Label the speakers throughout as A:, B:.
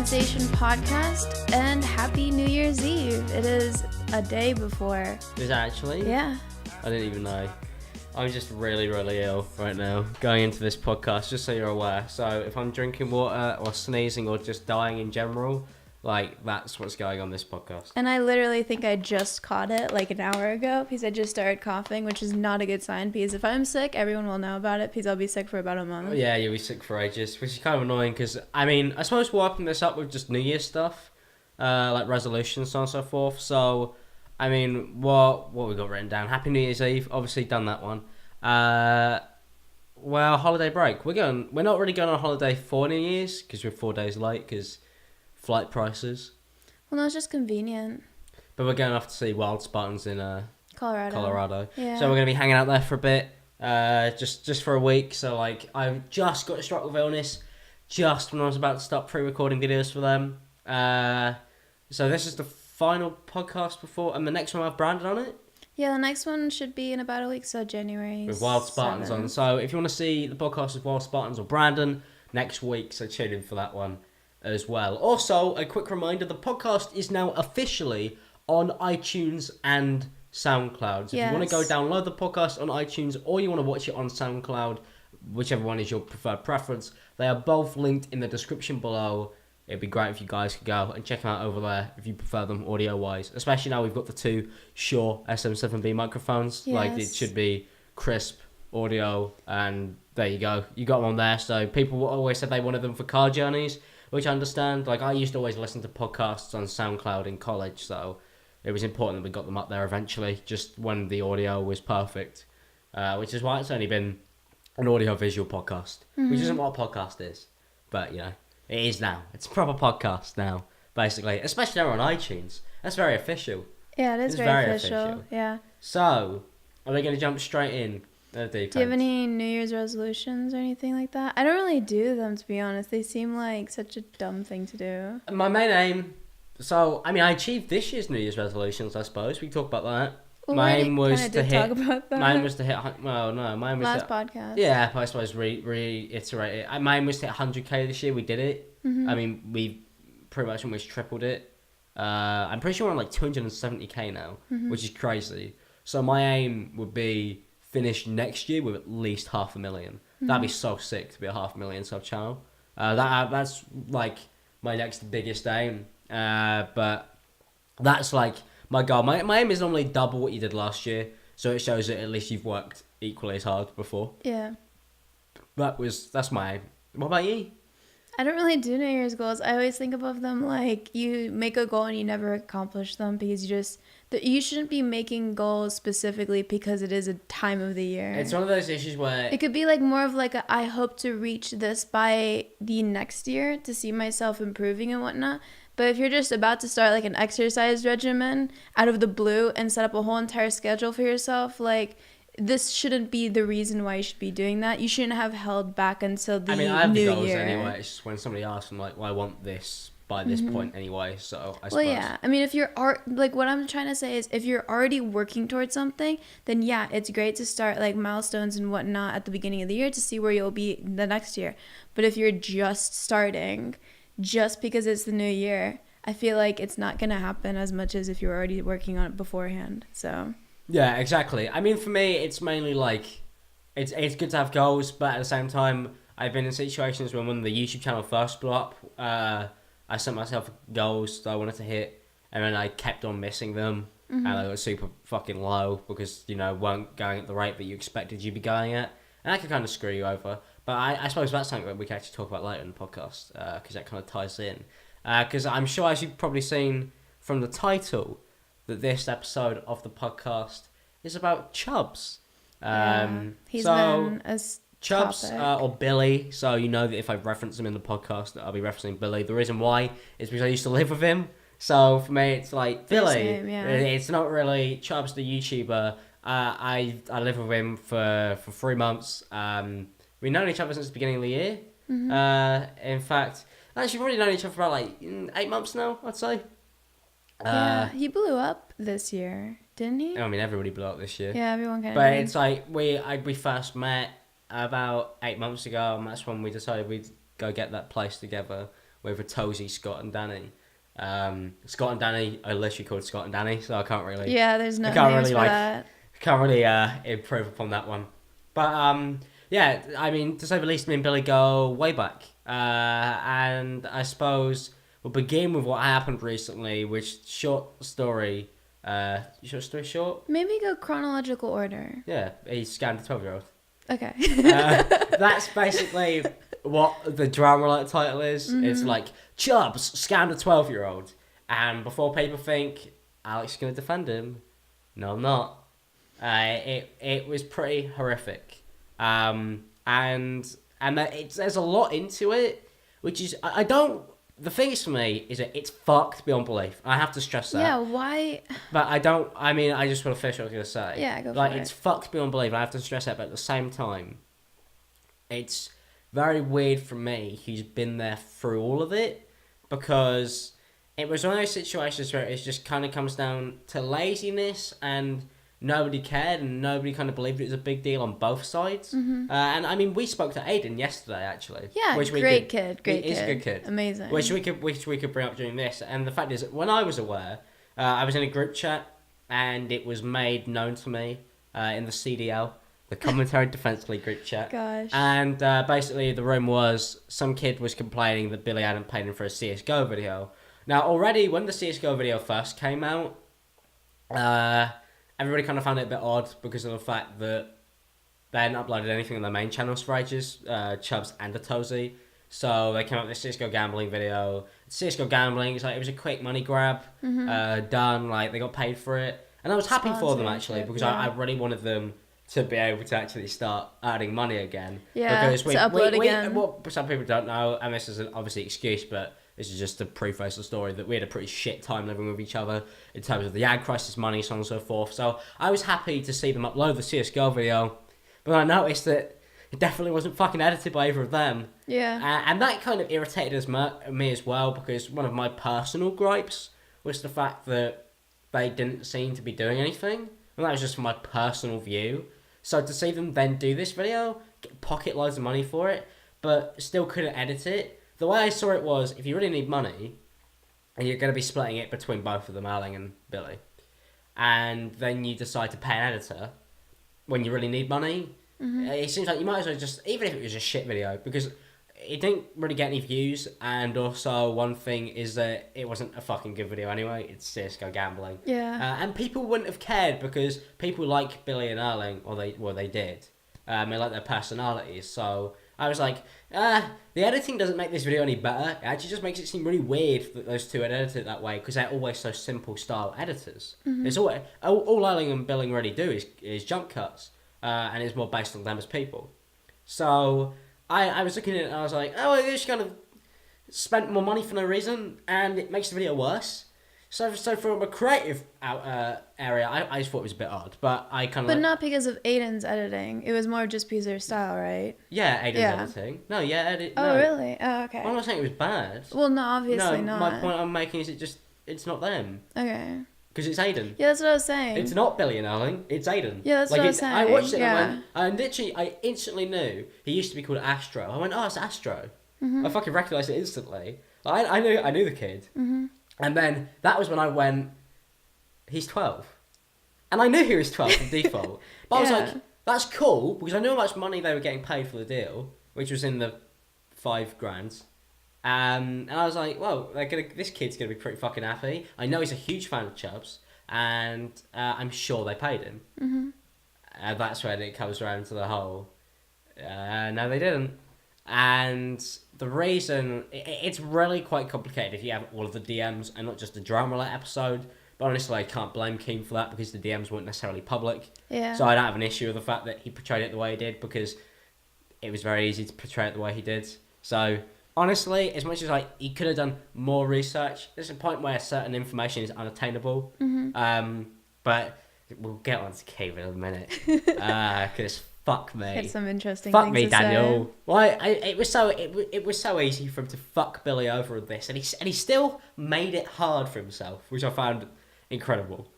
A: Station podcast, and happy New Year's Eve. It is a day before.
B: Is it actually?
A: Yeah.
B: I didn't even know. I'm just really, really ill right now going into this podcast, just so you're aware. So if I'm drinking water or sneezing or just dying in general, like, that's what's going on this podcast.
A: And I literally think I just caught it like an hour ago because I just started coughing, which is not a good sign because if I'm sick, everyone will know about it because I'll be sick for about a month.
B: Yeah, you'll be sick for ages, which is kind of annoying because, I mean, I suppose we're wrapping this up with just New Year's stuff, like resolutions and so forth. So, I mean, what we got written down? Happy New Year's Eve, obviously done that one. Well, holiday break. We're not really going on holiday for New Year's because we're 4 days late because flight prices.
A: Well, no, it's just convenient.
B: But we're going off to see Wild Spartans in Colorado.
A: Yeah.
B: So we're going to be hanging out there for a bit, just for a week. So, like, I just got struck with illness just when I was about to start pre-recording videos for them. So this is the final podcast before, and the next one I have Brandon on it.
A: Yeah, the next one should be in about a week, so January
B: with Wild Spartans
A: 7th.
B: on. So if you want to see the podcast with Wild Spartans or Brandon next week, so tune in for that one as well. Also, a quick reminder, the podcast is now officially on iTunes and SoundCloud. So if you want to go download the podcast on iTunes or you want to watch it on SoundCloud, whichever one is your preferred preference, they are both linked in the description below. It'd be great if you guys could go and check them out over there if you prefer them audio-wise. Especially now we've got the two Shure SM7B microphones.
A: Yes.
B: Like, it should be crisp audio, and there you go. You got them on there. So people always said they wanted them for car journeys, which I understand. Like, I used to always listen to podcasts on SoundCloud in college, so it was important that we got them up there eventually, just when the audio was perfect. Which is why it's only been an audio-visual podcast, which isn't what a podcast is. But, you know, it is now. It's a proper podcast now, basically. Especially now on iTunes. That's very official.
A: Yeah, it is very official. Yeah.
B: So, are we going to jump straight in? Do you
A: have any New Year's resolutions or anything like that? I don't really do them, to be honest. They seem like such a dumb thing to do.
B: My main aim... So, I mean, I achieved this year's New Year's resolutions, I suppose. We can talk about that.
A: Well,
B: my aim was to hit...
A: talk about that.
B: Mine was to hit... Well, no, mine was...
A: Last podcast.
B: Yeah, I suppose reiterate it. Mine was to hit 100k this year. We did it.
A: Mm-hmm.
B: I mean, we pretty much almost tripled it. I'm pretty sure we're on like 270k now, which is crazy. So my aim would be finish next year with at least 500,000. That'd be so sick to be a 500,000 sub channel. That's like my next biggest aim. But that's like my goal. My aim is normally double what you did last year, so it shows that at least you've worked equally as hard before.
A: Yeah.
B: That's my aim. What about you?
A: I don't really do New Year's goals. I always think of them like you make a goal and you never accomplish them because you shouldn't be making goals specifically because it is a time of the year.
B: It's one of those issues where...
A: It could be like more of like I hope to reach this by the next year to see myself improving and whatnot. But if you're just about to start like an exercise regimen out of the blue and set up a whole entire schedule for yourself, like... This shouldn't be the reason why you should be doing that. You shouldn't have held back until the new year. I have the goals
B: anyway. It's just when somebody asks, I'm like, well, I want this by this point anyway. So I suppose.
A: Well, yeah. I mean, if you're like what I'm trying to say is, if you're already working towards something, then yeah, it's great to start like milestones and whatnot at the beginning of the year to see where you'll be the next year. But if you're just starting, just because it's the new year, I feel like it's not gonna happen as much as if you're already working on it beforehand. So.
B: Yeah, exactly. I mean, for me, it's mainly like, it's good to have goals, but at the same time, I've been in situations when the YouTube channel first blew up, I set myself goals that I wanted to hit, and then I kept on missing them, and I got super fucking low because, you know, weren't going at the rate that you expected you'd be going at, and that could kind of screw you over. But I suppose that's something that we can actually talk about later in the podcast, because that kind of ties in. Because I'm sure, as you've probably seen from the title, that this episode of the podcast is about Chubbs.
A: He's been a
B: Chubbs
A: topic.
B: Or Billy. So you know that if I reference him in the podcast, that I'll be referencing Billy. The reason why is because I used to live with him. So for me, it's like Billy.
A: Name, yeah.
B: It's not really Chubbs, the YouTuber. I lived with him for 3 months. We've known each other since the beginning of the year. In fact, actually, we've already known each other for about like 8 months now, I'd say.
A: Yeah, he blew up this year, didn't he?
B: I mean, everybody blew up this year.
A: Yeah, everyone kind of
B: But
A: did.
B: it's like, we first met about 8 months ago, and that's when we decided we'd go get that place together with Tozy, Scott, and Danny. Scott and Danny are literally called Scott and Danny, so I can't really.
A: Yeah, there's no
B: I can't
A: names
B: really
A: for that.
B: can't really improve upon that one. But yeah, I mean, to say the least, me and Billy go way back, and I suppose we'll begin with what happened recently, which short story. Short.
A: Maybe go chronological order.
B: Yeah, he scammed a 12-year-old.
A: Okay.
B: That's basically what the drama title is. Mm-hmm. It's like Chubbs scammed a 12-year-old, and before people think Alex is gonna defend him, no, I'm not. It was pretty horrific, and there's a lot into it, which is I don't. The thing is for me is that it's fucked beyond belief. I have to stress that.
A: Yeah, why?
B: But I don't. I mean, I just want to finish what I was gonna say.
A: Yeah, go for
B: like,
A: it.
B: It's fucked beyond belief. I have to stress that, but at the same time, it's very weird for me who's been there through all of it, because it was one of those situations where it just kind of comes down to laziness and nobody cared and nobody kind of believed it was a big deal on both sides.
A: Mm-hmm.
B: And I mean, we spoke to Aiden yesterday actually.
A: Yeah, great kid.
B: He's a good kid.
A: Amazing.
B: Which we could bring up during this. And the fact is, when I was aware, I was in a group chat and it was made known to me in the CDL, the Commentary Defence League group chat.
A: Gosh.
B: And basically the room was some kid was complaining that Billy hadn't paid him for a CSGO video. Now already when the CSGO video first came out, everybody kind of found it a bit odd because of the fact that they hadn't uploaded anything on their main channels for ages, Chubbs and Atozy. So they came up with this CSGO gambling video. CSGO gambling, it's like it was a quick money grab, done, like they got paid for it. And I was happy for them actually, because I really wanted them to be able to actually start earning money again.
A: Yeah,
B: because
A: to upload again.
B: What some people don't know, and this is an obviously excuse, but this is just to preface the story, that we had a pretty shit time living with each other in terms of the ad crisis, money, so on and so forth. So I was happy to see them upload the CSGO video, but I noticed that it definitely wasn't fucking edited by either of them.
A: Yeah.
B: And that kind of irritated me as well, because one of my personal gripes was the fact that they didn't seem to be doing anything. And that was just my personal view. So to see them then do this video, get pocket loads of money for it, but still couldn't edit it. The way I saw it was, if you really need money, and you're going to be splitting it between both of them, Alan and Billy, and then you decide to pay an editor when you really need money, it seems like you might as well just, even if it was a shit video, because it didn't really get any views, and also one thing is that it wasn't a fucking good video anyway. It's CSGO gambling.
A: Yeah.
B: And people wouldn't have cared because people like Billy and Erling, or they did. They like their personalities. So I was like, the editing doesn't make this video any better. It actually just makes it seem really weird that those two had edited it that way, because they're always so simple style editors. It's all Erling and Billy really do is jump cuts, and it's more based on them as people. So I was looking at it and I was like, oh, they just kind of spent more money for no reason, and it makes the video worse. So from a creative area, I just thought it was a bit odd, but I kind of.
A: But not because of Aiden's editing. It was more just because of their style, right?
B: Yeah, Aiden's editing. No, yeah, edit.
A: Oh,
B: no.
A: really? Oh, okay.
B: I'm not saying it was bad.
A: Well, no, obviously not.
B: My point I'm making is it's not them.
A: Okay.
B: Because it's Aiden.
A: Yeah, that's what I was saying.
B: It's not Billy and Erling. It's Aiden.
A: Yeah, that's what I was saying.
B: I watched it
A: and
B: I instantly knew he used to be called Astro. I went, oh, it's Astro. I fucking recognised it instantly. I knew the kid. And then that was when I went, he's 12. And I knew he was 12 from default. But I was like, that's cool, because I knew how much money they were getting paid for the deal, which was in the $5,000. And I was like, well, this kid's going to be pretty fucking happy. I know he's a huge fan of Chubbs, and I'm sure they paid him. That's when it comes around to the whole, no, they didn't. And the reason, it's really quite complicated if you have all of the DMs and not just the drama roulette episode. But honestly, I can't blame Keem for that, because the DMs weren't necessarily public.
A: Yeah.
B: So I don't have an issue with the fact that he portrayed it the way he did, because it was very easy to portray it the way he did. So honestly, as much as he could have done more research, there's a point where certain information is unattainable. But we'll get on to Keem in a minute, because fuck me.
A: Had some interesting
B: fuck
A: things
B: me,
A: to
B: Daniel.
A: say.
B: Well, it was so easy for him to fuck Billy over with this, and he still made it hard for himself, which I found incredible.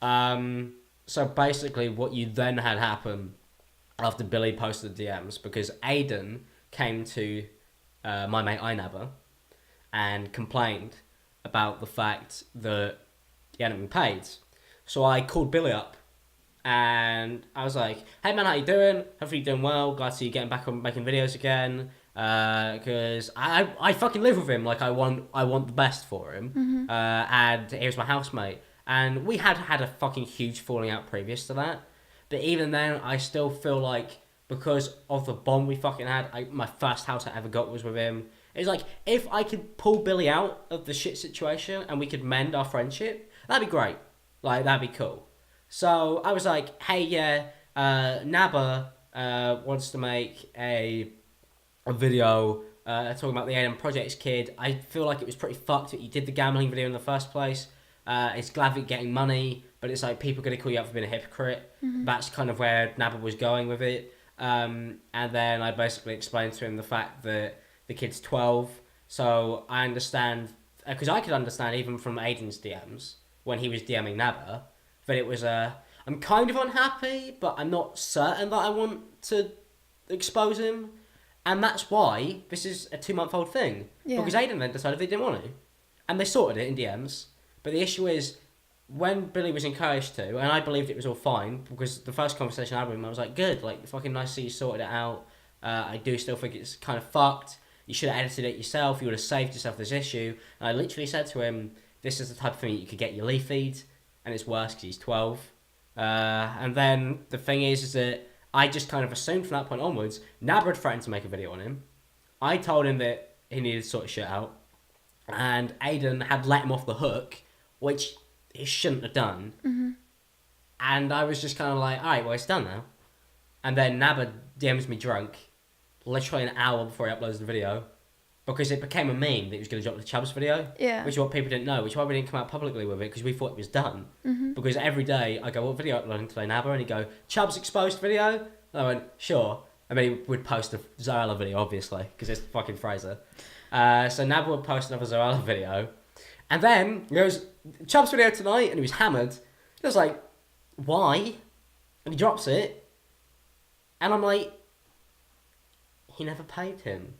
B: So basically, what you then had happen after Billy posted the DMs, because Aiden came to my mate Inaba, and complained about the fact that he hadn't been paid. So I called Billy up and I was like, "Hey man, how you doing? Hopefully you're doing well. Glad to see you getting back on making videos again. Because I fucking live with him. Like I want the best for him. And he was my housemate, and we had a fucking huge falling out previous to that. But even then, I still feel like because of the bond we fucking had, my first house I ever got was with him. It's like if I could pull Billy out of the shit situation and we could mend our friendship, that'd be great. Like that'd be cool. So I was like, hey, yeah, Naba wants to make a video talking about the Aiden Projects kid. I feel like it was pretty fucked that you did the gambling video in the first place. It's glad that you're getting money, but it's like people are going to call you out for being a hypocrite. That's kind of where Naba was going with it. And then I basically explained to him the fact that the kid's 12. So I understand, because I could understand even from Aiden's DMs when he was DMing Naba, that it was I'm kind of unhappy, but I'm not certain that I want to expose him. And that's why this is a 2-month-old thing. Yeah. Because Aiden then decided they didn't want to. And they sorted it in DMs. But the issue is, when Billy was encouraged to, and I believed it was all fine, because the first conversation I had with him, I was like, good, like, fucking nice to see you sorted it out. I do still think it's kind of fucked. You should have edited it yourself. You would have saved yourself this issue. And I literally said to him, this is the type of thing you could get your leaf feed. And it's worse because he's 12. And then the thing is that I just kind of assumed from that point onwards, Naba had threatened to make a video on him. I told him that he needed to sort his shit out. And Aiden had let him off the hook, which he shouldn't have done. And I was just kind of like, alright, well, it's done now. And then Naba DMs me drunk, literally an hour before he uploads the video, because it became a meme that he was going to drop the Chubbs video. Yeah. Which is what people didn't know, which is why we didn't come out publicly with it, because we thought it was done. Because every day I go, what video uploading today, Naba? And he'd go, Chubbs exposed video? And I went, sure. And then he would post a Zoella video, obviously, because it's fucking Fraser. So Naba would post another Zoella video. And then he goes, Chubbs video tonight, and he was hammered. He was like, why? And he drops it. And I'm like, he never paid him.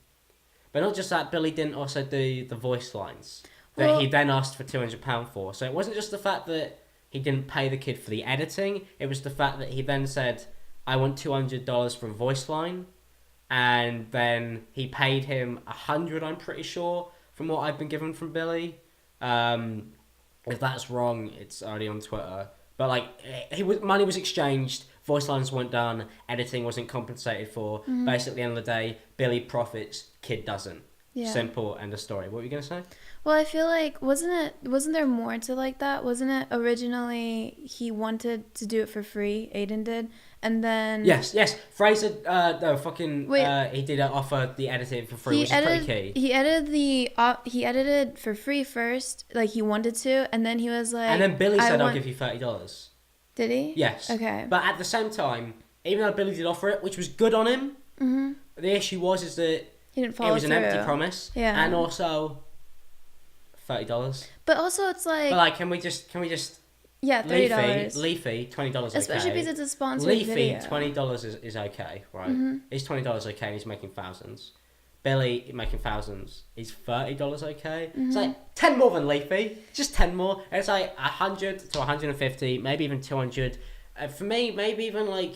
B: But not just that, Billy didn't also do the voice lines that he then asked for £200 for. So it wasn't just the fact that he didn't pay the kid for the editing. It was the fact that he then said, I want $200 for a voice line. And then he paid him $100, I'm pretty sure, from what I've been given from Billy. If that's wrong, it's already on Twitter. But like, money was exchanged, voice lines weren't done, editing wasn't compensated for. Basically, at the end of the day, Billy profits, kid doesn't. Yeah. Simple, end of story. What were you gonna say?
A: Well, I feel like wasn't there more to like that? Wasn't it originally he wanted to do it for free? Aiden did, and then
B: yes, Fraser, he did offer the editing for free, which is pretty key.
A: He edited for free first, like he wanted to, and then he was like,
B: and then Billy said, "I'll give you $30."
A: Did he?
B: Yes.
A: Okay.
B: But at the same time, even though Billy did offer it, which was good on him, the issue is that
A: he didn't follow
B: it was an empty promise.
A: Yeah.
B: And also $30.
A: But also it's like,
B: but like, can we just
A: yeah, $30.
B: Leafy, $20 okay.
A: Especially because it's a sponsored
B: Leafy,
A: video.
B: $20 is okay, right? It's $20 okay, and he's making thousands. Billy making thousands. Is $30 okay? It's like 10 more than Leafy. Just 10 more. And it's like 100 to 150, maybe even 200. For me, maybe even like.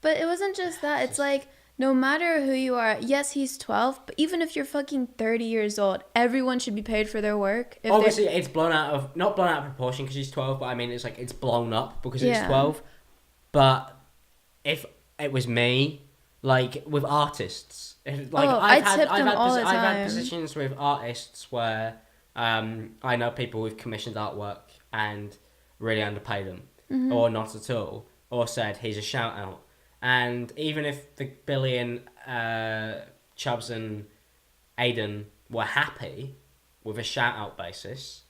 A: But it wasn't just that. It's like, no matter who you are, yes, he's 12, but even if you're fucking 30 years old, everyone should be paid for their work.
B: Obviously, it's not blown out of proportion because he's 12, but I mean, it's like, it's blown up because he's 12. But if it was me, like, with artists, I've had positions with artists where I know people who've commissioned artwork and really underpay them, or not at all, or said, here's a shout out. And even if the Billy and Chubbs and Aiden were happy with a shout-out basis,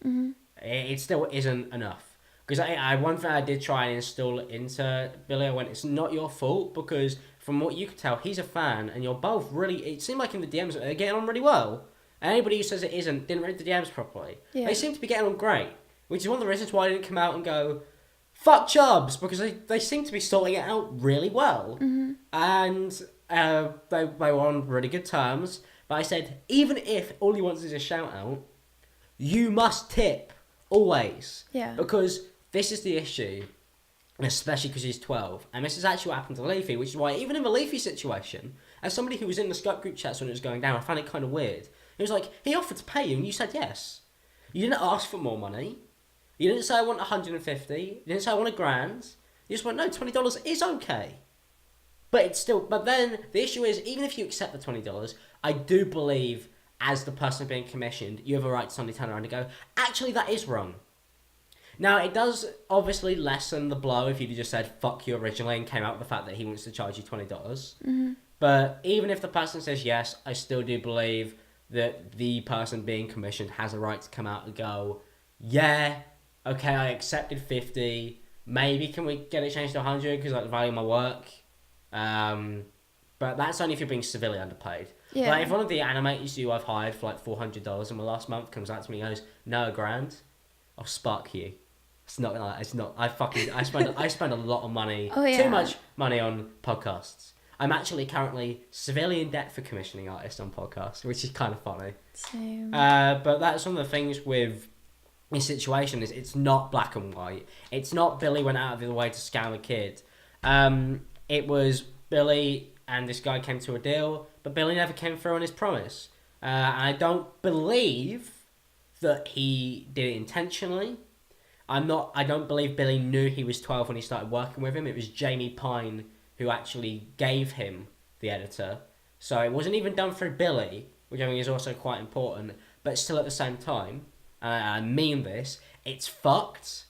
B: it still isn't enough. Because one thing I did try and install into Billy, I went, it's not your fault, because from what you could tell, he's a fan, and you're both really, it seemed like in the DMs, they're getting on really well. And anybody who says it isn't, didn't read the DMs properly. Yeah. They seem to be getting on great, which is one of the reasons why I didn't come out and go, fuck Chubbs, because they seem to be sorting it out really well. And they were on really good terms. But I said, even if all he wants is a shout out, you must tip always.
A: Yeah.
B: Because this is the issue, and especially because he's 12. And this is actually what happened to Leafy, which is why even in the Leafy situation, as somebody who was in the Skype group chats when it was going down, I found it kind of weird. It was like, he offered to pay you and you said yes. You didn't ask for more money. You didn't say I want 150. You didn't say I want $1,000. You just went, no, $20 is okay. But it's still, but then the issue is, even if you accept the $20, I do believe as the person being commissioned, you have a right to suddenly turn around and go, actually, that is wrong. Now, it does obviously lessen the blow if you just said, fuck you originally, and came out with the fact that he wants to charge you $20.
A: Mm-hmm.
B: But even if the person says yes, I still do believe that the person being commissioned has a right to come out and go, yeah, okay, I accepted 50, maybe can we get it changed to 100 because I value my work. But that's only if you're being severely underpaid.
A: Yeah.
B: Like if one of the animators you I've hired for like $400 in my last month comes out to me and goes, no, $1,000, I'll spark you. It's not like it's not. I spend a lot of money, too much money on podcasts. I'm actually currently severely in debt for commissioning artists on podcasts, which is kind of funny.
A: Same.
B: But that's one of the things with this situation is it's not black and white. It's not Billy went out of his way to scam a kid. It was Billy and this guy came to a deal, but Billy never came through on his promise. And I don't believe that he did it intentionally. I don't believe Billy knew he was 12 when he started working with him. It was Jamie Pine who actually gave him the editor. So it wasn't even done through Billy, which I think is also quite important. But still at the same time, I mean this, it's fucked.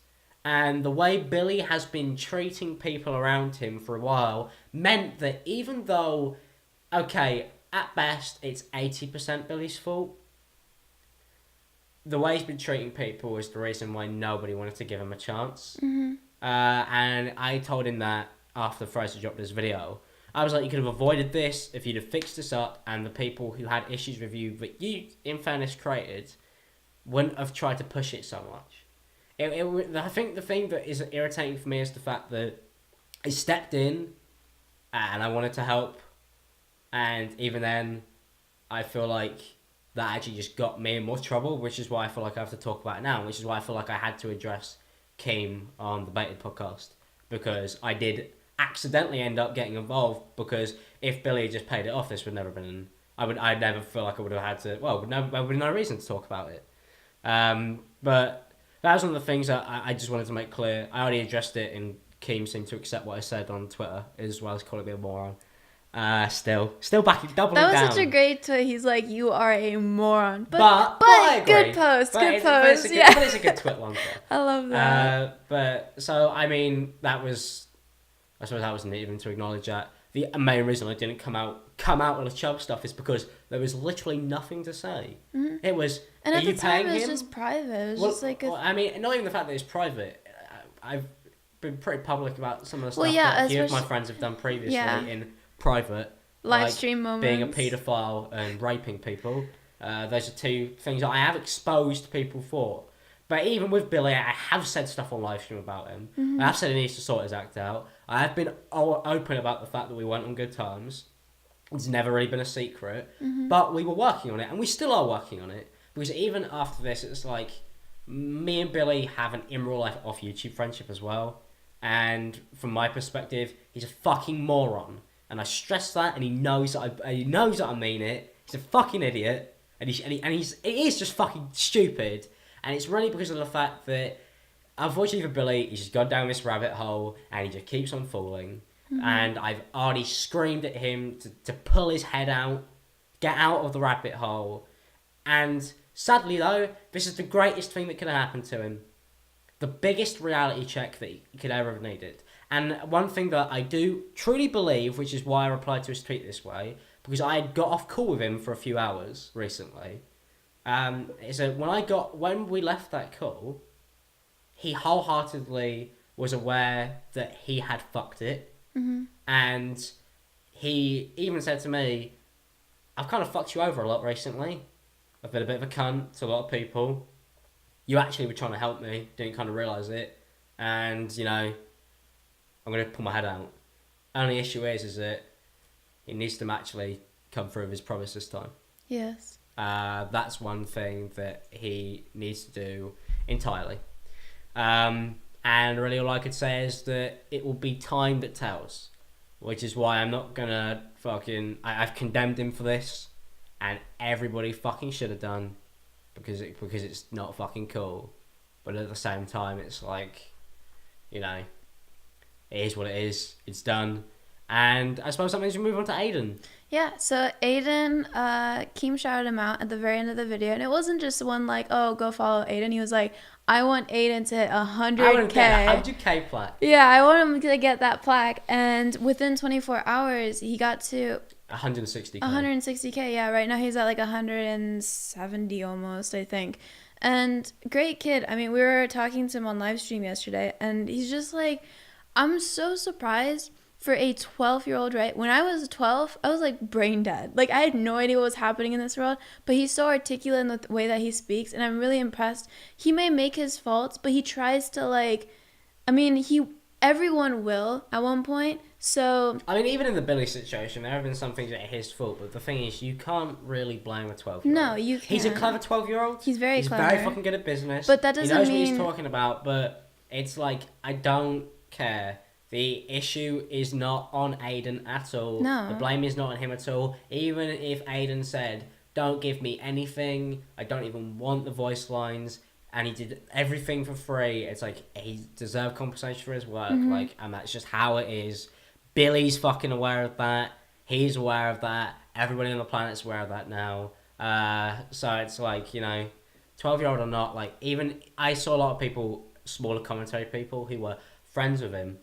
B: And the way Billy has been treating people around him for a while meant that even though, okay, at best it's 80% Billy's fault, the way he's been treating people is the reason why nobody wanted to give him a chance.
A: Mm-hmm.
B: And I told him that after Fraser dropped his video. I was like, you could have avoided this if you'd have fixed this up, and the people who had issues with you that you, in fairness, created, wouldn't have tried to push it so much. I think the thing that is irritating for me is the fact that I stepped in and I wanted to help, and even then, I feel like that actually just got me in more trouble, which is why I feel like I have to talk about it now, which is why I feel like I had to address Keem on the Baited podcast, because I did accidentally end up getting involved, because if Billy had just paid it off, this would never have been, I'd never feel like I would have had to, there would be no reason to talk about it. But that was one of the things that I just wanted to make clear. I already addressed it, and Keem seemed to accept what I said on Twitter, as well as calling me a moron. Still doubling down.
A: That was such a great tweet. He's like, "You are a moron," but
B: I agree.
A: good post,
B: but
A: good
B: it's,
A: post.
B: But it's a good tweet longer.
A: I love that.
B: But so I mean, I suppose that was neat even to acknowledge that. The main reason I didn't come out with the Chubbs stuff is because there was literally nothing to say.
A: Mm-hmm.
B: It was,
A: and
B: are
A: at
B: you
A: the time,
B: paying
A: it was
B: him?
A: just private. It was just like
B: I mean, not even the fact that it's private. I've been pretty public about some of the stuff
A: Well, yeah,
B: that a few of my friends have done previously in private.
A: Live stream moments.
B: Being a paedophile and raping people. Those are two things that I have exposed people for. But even with Billy, I have said stuff on live stream about him. Mm-hmm. I have said he needs to sort his act out. I have been open about the fact that we went on good terms. It's never really been a secret. Mm-hmm. But we were working on it, and we still are working on it. Because even after this, it's like, me and Billy have an in real life off YouTube friendship as well. And from my perspective, he's a fucking moron. And I stress that, and he knows that I mean it. He's a fucking idiot, and he is just fucking stupid. And it's really because of the fact that, unfortunately for Billy, he's just gone down this rabbit hole, and he just keeps on falling. Mm-hmm. And I've already screamed at him to pull his head out, get out of the rabbit hole. And sadly, though, this is the greatest thing that could have happened to him. The biggest reality check that he could ever have needed. And one thing that I do truly believe, which is why I replied to his tweet this way, because I had got off call with him for a few hours recently, is that when we left that call, he wholeheartedly was aware that he had fucked it. Mm-hmm. And he even said to me, I've kind of fucked you over a lot recently. I've been a bit of a cunt to a lot of people. You actually were trying to help me, didn't kind of realise it. And, I'm going to pull my head out. Only issue is that he needs to actually come through with his promise this time.
A: Yes.
B: That's one thing that he needs to do entirely. And really all I could say is that it will be time that tells. Which is why I'm not gonna I've condemned him for this, and everybody fucking should have done, because it's not fucking cool. But at the same time, it's like, you know, it is what it is. It's done. And I suppose that means we move on to Aiden.
A: Yeah, so Aiden, Keem shouted him out at the very end of the video, and it wasn't just one like, oh, go follow Aiden. He was like, I want Aiden to hit 100K.
B: I want to get a 100K plaque.
A: Yeah, I want him to get that plaque, and within 24 hours, he got to
B: 160K.
A: 160K, yeah. Right now he's at like 170 almost, I think. And great kid. I mean, we were talking to him on live stream yesterday, and he's just like, I'm so surprised for a 12-year-old, right? When I was 12, I was like brain dead. Like, I had no idea what was happening in this world, but he's so articulate in the way that he speaks, and I'm really impressed. He may make his faults, but he tries to, like, I mean, everyone will at one point, so...
B: I mean, even in the Billy situation, there have been some things that are his fault, but the thing is, you can't really blame a 12-year-old.
A: No, you can't.
B: He's a clever 12-year-old.
A: He's very clever.
B: He's very fucking good at business.
A: But that doesn't
B: mean... He knows
A: mean...
B: what he's talking about, but it's like, I don't care. The issue is not on Aiden at all.
A: No.
B: The blame is not on him at all. Even if Aiden said, don't give me anything, I don't even want the voice lines, and he did everything for free, it's like, he deserved compensation for his work, like, and that's just how it is. Billy's fucking aware of that. He's aware of that. Everybody on the planet's aware of that now. So it's like, you know, 12-year-old or not, like, even, I saw a lot of people, smaller commentary people, who were friends with him,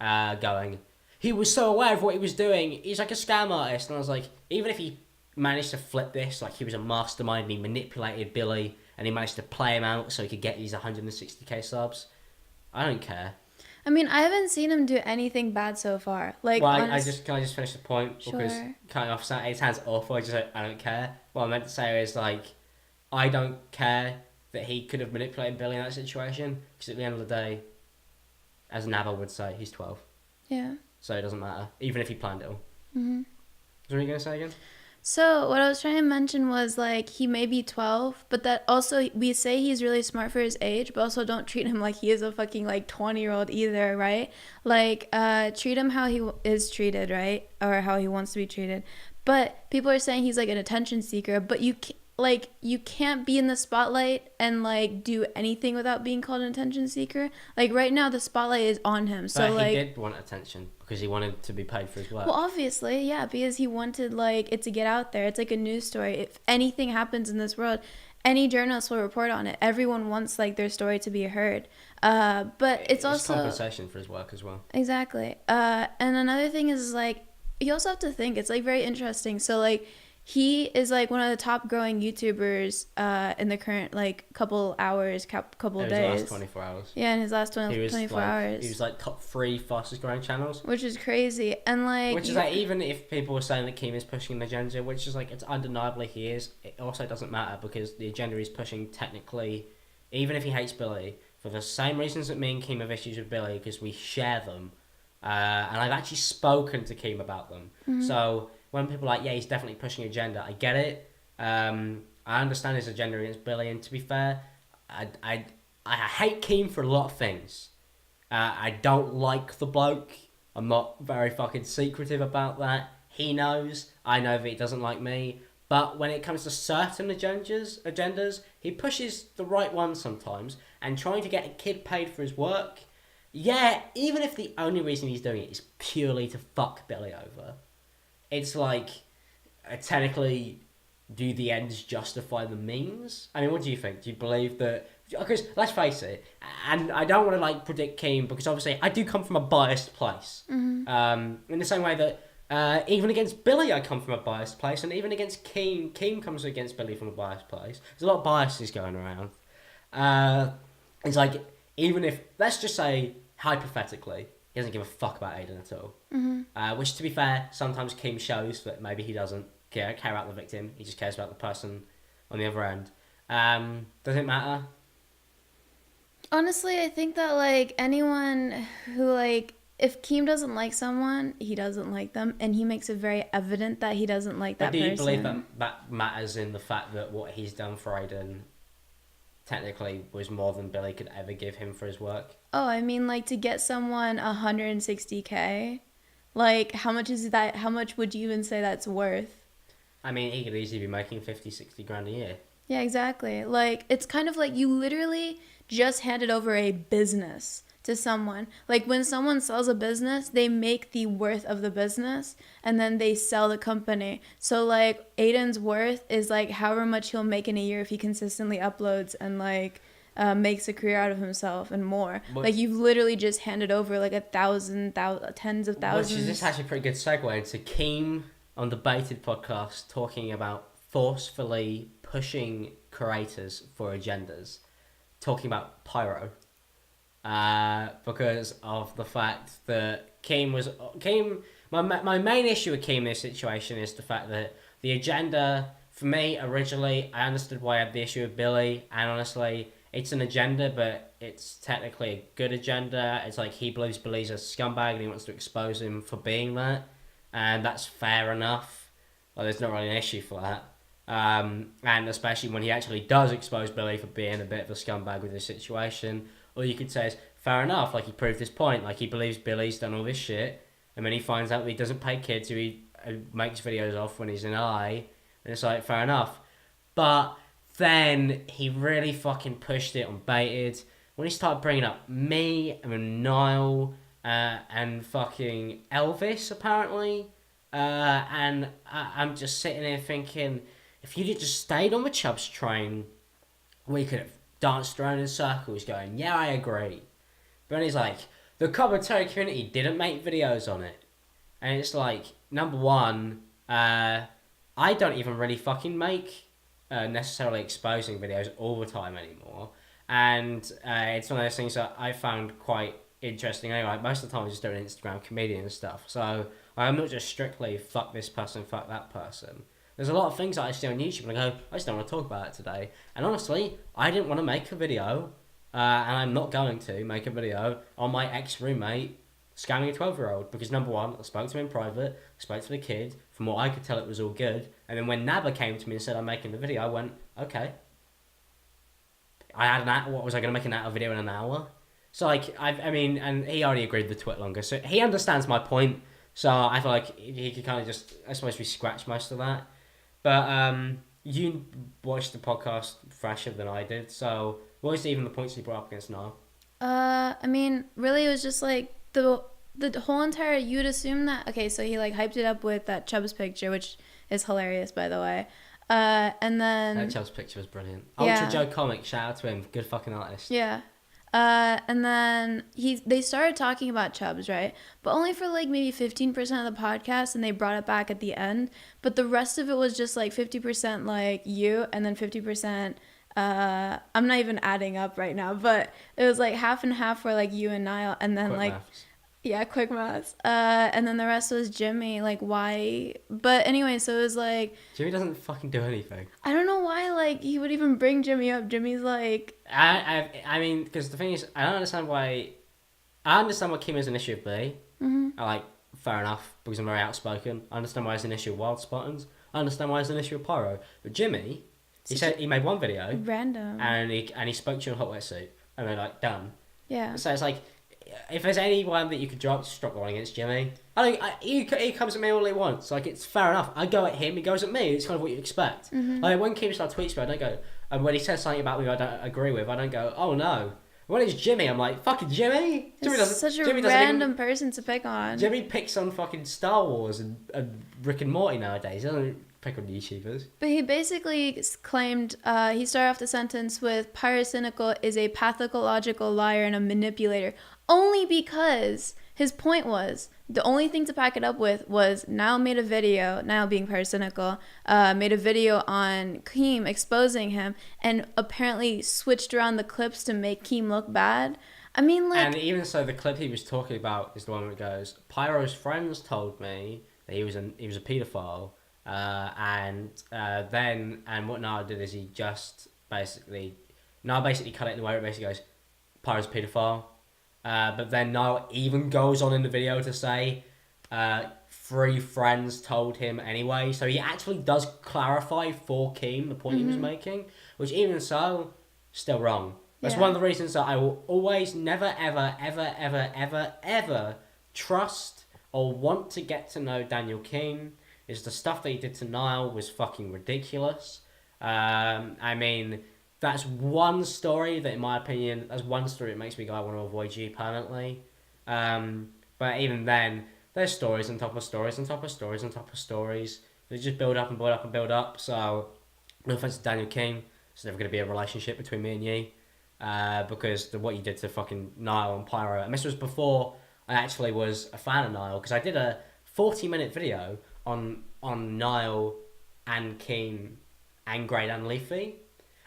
B: going, he was so aware of what he was doing, he's like a scam artist. And I was like, even if he managed to flip this, like he was a mastermind and he manipulated Billy and he managed to play him out so he could get these 160k subs, I don't care.
A: I mean, I haven't seen him do anything bad so far. Like,
B: well, can I just finish the point?
A: Sure.
B: Because kind of it sounds awful. I don't care. What I meant to say is, like, I don't care that he could have manipulated Billy in that situation, because at the end of the day, as Nava would say, he's 12.
A: Yeah.
B: So it doesn't matter, even if he planned it all.
A: Mm-hmm.
B: What were you going to say again?
A: So what I was trying to mention was, like, he may be 12, but that also, we say he's really smart for his age, but also don't treat him like he is a fucking, like, 20-year-old either, right? Like, treat him how he is treated, right? Or how he wants to be treated. But people are saying he's, like, an attention seeker, but you can't be in the spotlight and, like, do anything without being called an attention seeker. Like, right now, the spotlight is on him. So,
B: but
A: like,
B: he did want attention because he wanted to be paid for his work.
A: well, obviously, yeah, because he wanted, like, it to get out there. It's like a news story. If anything happens in this world, any journalist will report on it. Everyone wants, like, their story to be heard. But it's also
B: compensation for his work as well.
A: Exactly. And another thing is, like, you also have to think, it's, like, very interesting. So, like, he is, like, one of the top growing YouTubers in the current, like, couple hours, couple days.
B: In his last 24 hours.
A: Yeah, in his last 24 hours.
B: He was, like, top 3 fastest growing channels.
A: Which is crazy. And, like...
B: Which is, like, even if people were saying that Keem is pushing the agenda, which is, like, it's undeniably he is, it also doesn't matter because the agenda he's pushing technically, even if he hates Billy, for the same reasons that me and Keem have issues with Billy, because we share them. And I've actually spoken to Keem about them. Mm-hmm. So... when people are like, yeah, he's definitely pushing agenda, I get it. I understand his agenda against Billy, and to be fair, I hate Keem for a lot of things. I don't like the bloke. I'm not very fucking secretive about that. He knows. I know that he doesn't like me. But when it comes to certain agendas, he pushes the right ones sometimes, and trying to get a kid paid for his work, yeah, even if the only reason he's doing it is purely to fuck Billy over, it's like, technically, do the ends justify the means? I mean, what do you think? Do you believe that... Because, let's face it, and I don't want to, like, predict Keem, because obviously I do come from a biased place. Mm-hmm. In the same way that even against Billy I come from a biased place, and even against Keem comes against Billy from a biased place. There's a lot of biases going around. It's like, even if... Let's just say, hypothetically... he doesn't give a fuck about Aiden at all. Mm-hmm. Which, to be fair, sometimes Keem shows that maybe he doesn't care about the victim. He just cares about the person on the other end. Does it matter?
A: Honestly, I think that, like, anyone who, like, if Keem doesn't like someone, he doesn't like them, and he makes it very evident that he doesn't like that
B: But do you
A: person.
B: believe that matters in the fact that what he's done for Aiden technically was more than Billy could ever give him for his work?
A: Oh, I mean, like, to get someone 160K, like, how much is that? How much would you even say that's worth?
B: I mean, he could easily be making 50, 60 grand a year.
A: Yeah, exactly. Like, it's kind of like you literally just handed over a business to someone. Like, when someone sells a business, they make the worth of the business and then they sell the company. So, like, Aiden's worth is, like, however much he'll make in a year if he consistently uploads and, like, makes a career out of himself and more. Like, you've literally just handed over, like, tens of thousands.
B: Which is this actually a pretty good segue into Keem on the Baited podcast talking about forcefully pushing creators for agendas, talking about Pyro, because of the fact that Keem. My main issue with Keem in this situation is the fact that the agenda for me originally, I understood why I had the issue with Billy, and honestly, it's an agenda, but it's technically a good agenda. It's like he believes Billy's a scumbag and he wants to expose him for being that, and that's fair enough. Like, there's not really an issue for that. And especially when he actually does expose Billy for being a bit of a scumbag with this situation, all you could say is, fair enough, like, he proved his point, like, he believes Billy's done all this shit, and then he finds out that he doesn't pay kids who he makes videos off when he's in LA, and it's like, fair enough. But then he really fucking pushed it on Baited, when he started bringing up me, and Niall, and fucking Elvis, apparently, and I'm just sitting there thinking, if you'd just stayed on the Chubbs train, we could have danced around in circles going, yeah, I agree. But then he's like, the commentary community didn't make videos on it. And it's like, number one, I don't even really fucking make necessarily exposing videos all the time anymore. And it's one of those things that I found quite interesting anyway. Most of the time I'm just doing Instagram comedian stuff. So I'm not just strictly fuck this person, fuck that person. There's a lot of things that I see on YouTube and I go, I just don't want to talk about it today. And honestly, I didn't want to make a video, and I'm not going to make a video on my ex-roommate scamming a 12-year-old. Because number one, I spoke to him in private, I spoke to the kid, from what I could tell it was all good. And then when Naba came to me and said I'm making the video, I went, okay. I had what was I going to make an hour video in an hour? So like, I mean, and he already agreed with Twit longer, so he understands my point. So I feel like he could kind of just, I suppose, we scratched most of that. But you watched the podcast fresher than I did, so what was even the points you brought up against Niall?
A: I mean, really, it was just like the whole entire. You'd assume that, okay, so he like hyped it up with that Chubbs picture, which is hilarious, by the way. And then
B: That Chubbs picture was brilliant.
A: Yeah.
B: Ultra Joe Comic, shout out to him, good fucking artist.
A: Yeah. And then they started talking about Chubbs, right? But only for like maybe 15% of the podcast, and they brought it back at the end. But the rest of it was just like 50% like you, and then 50%. I'm not even adding up right now, but it was like half and half for like you and Niall, and then
B: Quick
A: like
B: maths.
A: yeah, quick maths. And then the rest was Jimmy. Like, why? But anyway, so it was like
B: Jimmy doesn't fucking do anything.
A: I don't know why like he would even bring Jimmy up. Jimmy's like
B: I mean, because the thing is, I don't understand why. I understand why Kim is an issue with me.
A: mm-hmm.
B: I like, fair enough, because I'm very outspoken. I understand why it's an issue with Wild Spartans. I understand why it's an issue with Pyro. But Jimmy, he said he made one video
A: random,
B: and he spoke to you in hot wet soup, and they're like, done.
A: yeah.
B: So it's like, if there's anyone that you could drop, just drop the one against Jimmy. He comes at me all he wants. Like, it's fair enough. I go at him, he goes at me. It's kind of what you expect.
A: Mm-hmm.
B: Like, when Keem starts tweets me, I don't go, and when he says something about me I don't agree with, I don't go, oh no. When it's Jimmy, I'm like, fucking Jimmy?
A: It's such a random person to pick on.
B: Jimmy picks on fucking Star Wars and Rick and Morty nowadays. He doesn't pick on YouTubers.
A: But he basically claimed, he started off the sentence with, Pyrocynical is a pathological liar and a manipulator. Only because his point was, the only thing to back it up with was Niall made a video, Niall being Pyrocynical, made a video on Keem exposing him and apparently switched around the clips to make Keem look bad. I mean, like...
B: And even so, the clip he was talking about is the one where it goes, Pyro's friends told me that he was a paedophile. And what Niall did is he just basically cut it in the way it basically goes, Pyro's a paedophile. But then Niall even goes on in the video to say, 3 friends told him anyway. So he actually does clarify for Keem the point he was making, which even so, still wrong. That's one of the reasons that I will always never, ever, ever, ever, ever, ever trust or want to get to know Daniel Keem. Is the stuff that he did to Niall was fucking ridiculous. I mean, that's one story that, in my opinion, that's one story that makes me go, I want to avoid you permanently. But even then, there's stories on top of stories on top of stories on top of stories. They just build up and build up and build up. So, no offense to Daniel Keem, it's never going to be a relationship between me and you. Because what you did to fucking Niall and Pyro, and this was before I actually was a fan of Niall, because I did a 40-minute video on Niall and Keem and Grade and Leafy,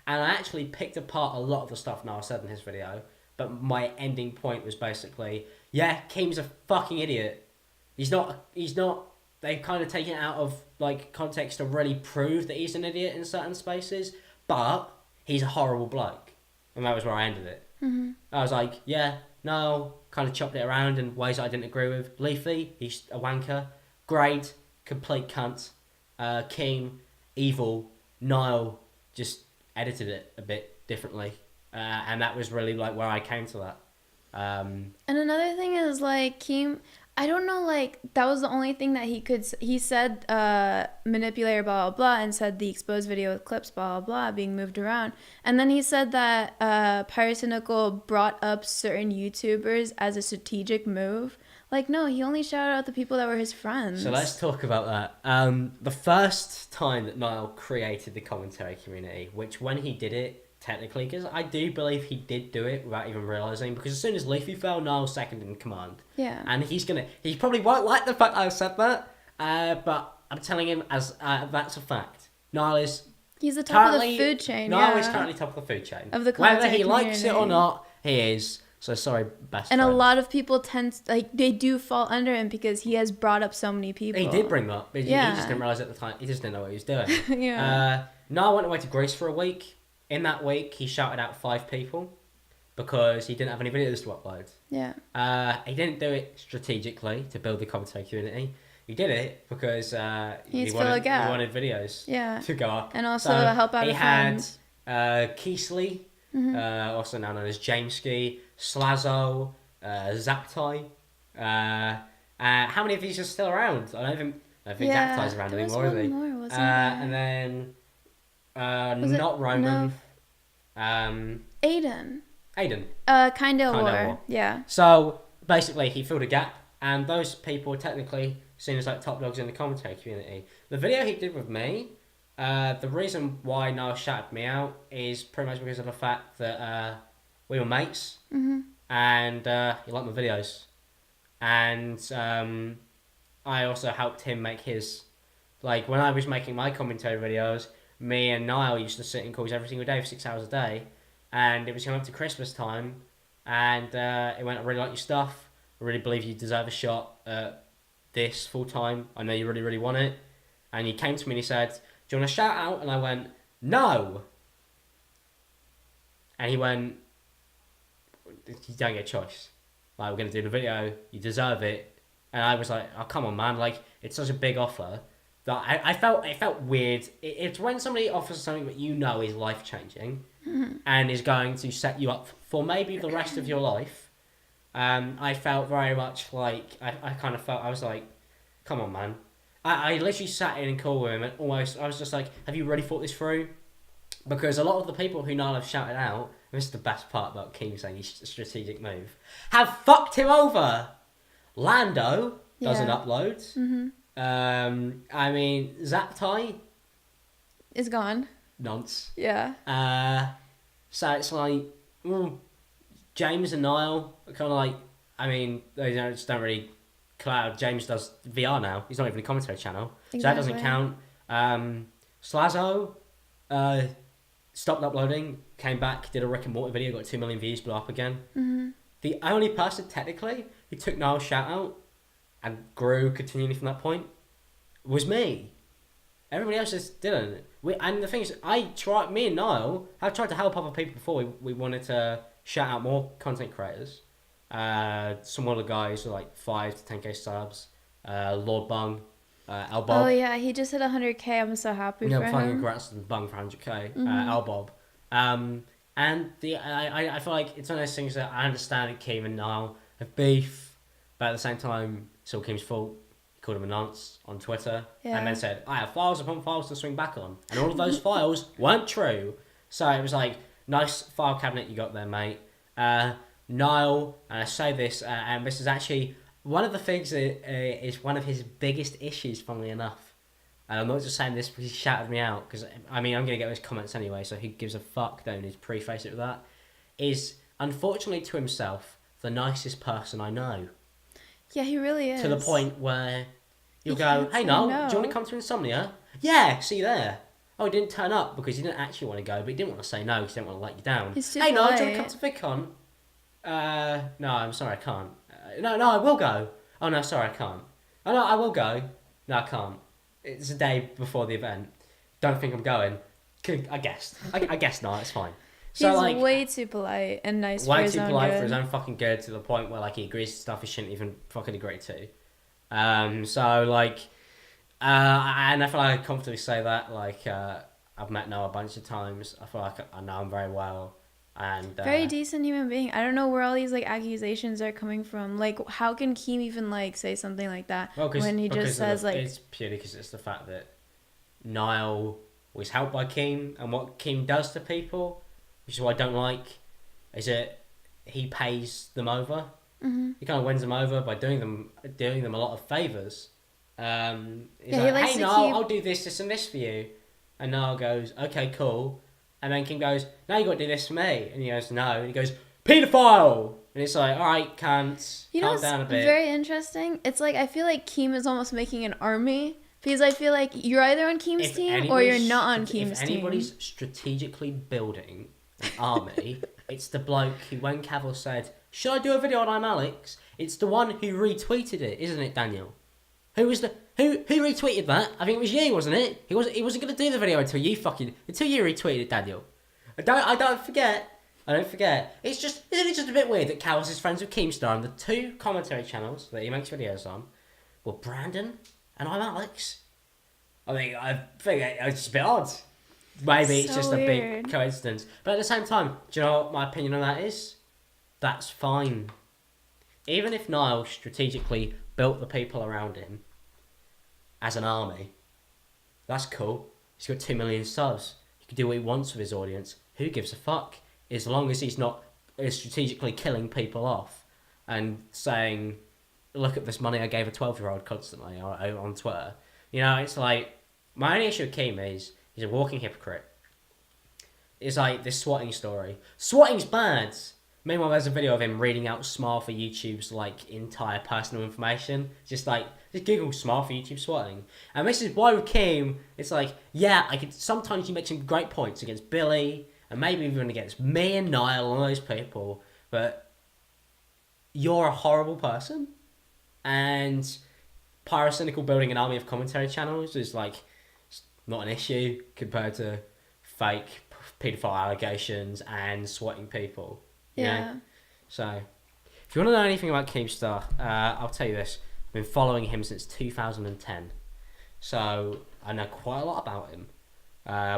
B: and I actually picked apart a lot of the stuff Niall said in his video, but my ending point was basically, yeah, Keem's a fucking idiot. He's not, they've kind of taken it out of, like, context to really prove that he's an idiot in certain spaces, but he's a horrible bloke. And that was where I ended it.
A: Mm-hmm.
B: I was like, yeah, no, kind of chopped it around in ways that I didn't agree with. Leafy, he's a wanker. Grade, complete cunt. Keem, evil. Niall, just edited it a bit differently. And that was really like where I came to that.
A: And another thing is, like, Keem, I don't know, like, that was the only thing that he said, manipulator, blah, blah, blah, and said the exposed video with clips, blah, blah, blah, being moved around. And then he said that Pyrocynical brought up certain YouTubers as a strategic move. Like, no, he only shouted out the people that were his friends.
B: So let's talk about that. The first time that Niall created the commentary community, which when he did it, technically, because I do believe he did do it without even realising, because as soon as Leafy fell, Niall's second in command.
A: Yeah.
B: And he probably won't like the fact I said that, but I'm telling him as that's a fact. Niall is...
A: He's the top of the food chain,
B: Niall is currently top of the food chain.
A: Of the
B: whether he
A: commentary
B: likes it or
A: community.
B: not, he is. So sorry, best
A: And
B: friend.
A: a lot of people they do fall under him because he has brought up so many people.
B: He did bring them up, but
A: Yeah.
B: he just didn't realise at the time. He just didn't know what he was doing.
A: Yeah.
B: Niall went away to Greece for a week. In that week, he shouted out 5 people because he didn't have any videos to upload.
A: Yeah.
B: He didn't do it strategically to build the commentary community. He did it because
A: He wanted
B: videos
A: Yeah.
B: to go up.
A: And also help out a friend.
B: He had Keesley, also known as Jameski, Slazo, Zaptai. How many of these are still around? I don't think Zaptai's around
A: there was
B: anymore, is he?
A: one more, wasn't
B: And then not Roman.
A: Aiden.
B: Aiden.
A: Kinda War. Yeah.
B: So basically, he filled a gap, and those people were technically seen as like top dogs in the commentary community. The video he did with me, the reason why Niall shouted me out is pretty much because of the fact that we were mates, and he liked my videos, and I also helped him make his. Like when I was making my commentary videos, me and Niall used to sit in calls every single day for 6 hours a day, and it was coming up to Christmas time, and it went, I really like your stuff, I really believe you deserve a shot at this full time, I know you really, really want it, and he came to me and he said, do you want to shout out? And I went, no! And he went, you don't get a choice, like we're going to do the video, you deserve it, and I was like, oh come on man, like it's such a big offer, that I felt it felt weird. It's when somebody offers something that you know is life changing, and is going to set you up for maybe the rest of your life. I felt very much like I kind of felt I was like, come on, man. I literally sat in and called with him, and almost I was just like, have you really thought this through? Because a lot of the people who Niall have shouted out, and this is the best part about Keem saying his strategic move, have fucked him over. Lando doesn't upload. I mean, Zaptai
A: is gone.
B: Nonce.
A: Yeah.
B: So it's like James and Niall are kind of like, I mean, they just don't really cloud. James does VR now. He's not even a commentary channel, so that doesn't count. Slazo stopped uploading, came back, did a Rick and Morty video, got 2 million views, blew up again. The only person technically who took Niall's shout out and grew continually from that point was me. Everybody else just didn't. And the thing is, me and Niall have tried to help other people before. We wanted to shout out more content creators. Some other guys with like 5 to 10k subs. Lord Bung, Al
A: Oh
B: Bob.
A: yeah, he just hit 100K. I'm so happy
B: No,
A: for
B: fucking
A: him.
B: congrats to Bung for 100k.
A: Mm-hmm.
B: Al Bob. And I feel like it's one of those things that I understand that Keem and Niall have beef, but at the same time, it's all Keem's fault. He called him a nonce on Twitter, and then
A: Yeah.
B: said, "I have files upon files to swing back on," and all of those files weren't true. So it was like, nice file cabinet you got there, mate. Niall, and I say this, and this is actually one of the things that is one of his biggest issues, funnily enough. And I'm not just saying this because he shouted me out, because, I mean, I'm going to get those comments anyway, so who gives a fuck, don't need to preface it with that. Is, unfortunately to himself, the nicest person I know.
A: Yeah, he really is.
B: To the point where you'll
A: He
B: go,
A: can't
B: "Hey,
A: say
B: Noel,
A: no.
B: do you want to come to Insomnia?" "Yeah, see you there." Oh, he didn't turn up because he didn't actually want to go, but he didn't want to say no because he didn't want to let you down.
A: He's too
B: "Hey, Noel, do you want to
A: polite.
B: come to VidCon?" No, I'm sorry, I can't." No, I will go." "Oh, no, sorry, I can't." "Oh, no, I will go." "No, I can't. It's a day before the event. Don't think I'm going." I guess. I guess not, it's fine. So,
A: He's
B: like,
A: way too polite and nice for
B: way
A: his
B: too
A: own
B: polite
A: good.
B: for his own fucking good, to the point where, like, he agrees to stuff he shouldn't even fucking agree to. So, like, and I feel like I can comfortably say that. Like, I've met Noah a bunch of times. I feel like I know him very well. And
A: Very decent human being. I don't know where all these like accusations are coming from. Like, how can Keem even like say something like that
B: well,
A: when he just says like,
B: it's purely because it's the fact that Niall was helped by Keem, and what Keem does to people, which is what I don't like, is that he pays them over.
A: mm-hmm.
B: He kind of wins them over by doing them a lot of favors. He's
A: Yeah, he
B: like,
A: likes
B: "Hey,
A: to
B: Niall,
A: keep.
B: I'll do this, and this for you," and Niall goes, "Okay, cool," and then Kim goes, "Now you got to do this for me," and he goes, "No," and he goes, "Paedophile," and it's like, "All right, can't
A: You know
B: calm
A: what's
B: down a bit."
A: very interesting? It's like I feel like Keem is almost making an army because I feel like you're either on Keem's team or you're not on Keem's
B: If
A: team.
B: anybody's strategically building an army, it's the bloke who, when Cavill said, "Should I do a video on I'm Alex?" It's the one who retweeted it, isn't it, Daniel? Who retweeted that? I think it was you, wasn't it? He wasn't going to do the video until you retweeted it, Daniel. I don't forget. It's just, isn't it just a bit weird that Cowles is friends with Keemstar, and the two commentary channels that he makes videos on were Brandon and I'm Alex. I think it's just a bit odd. Maybe it's
A: So
B: just a
A: weird.
B: big coincidence. But at the same time, do you know what my opinion on that is? That's fine. Even if Niall strategically built the people around him as an army, that's cool. He's got 2 million subs. He can do what he wants with his audience. Who gives a fuck? As long as he's not strategically killing people off and saying, "Look at this money I gave a 12-year-old" constantly on Twitter. You know, it's like, my only issue with Keem is he's a walking hypocrite. It's like this swatting story. Swatting's bad. Meanwhile, there's a video of him reading out Smile for YouTube's like entire personal information. Just Google Smile for YouTube swatting. And this is why with Keem, it's like, yeah, sometimes you make some great points against Billy, and maybe even against me and Niall and all those people, but you're a horrible person. And Pyro building an army of commentary channels is like, it's not an issue compared to fake paedophile allegations and swatting people.
A: Yeah.
B: So, if you want to know anything about Keemstar, I'll tell you this. I've been following him since 2010. So, I know quite a lot about him.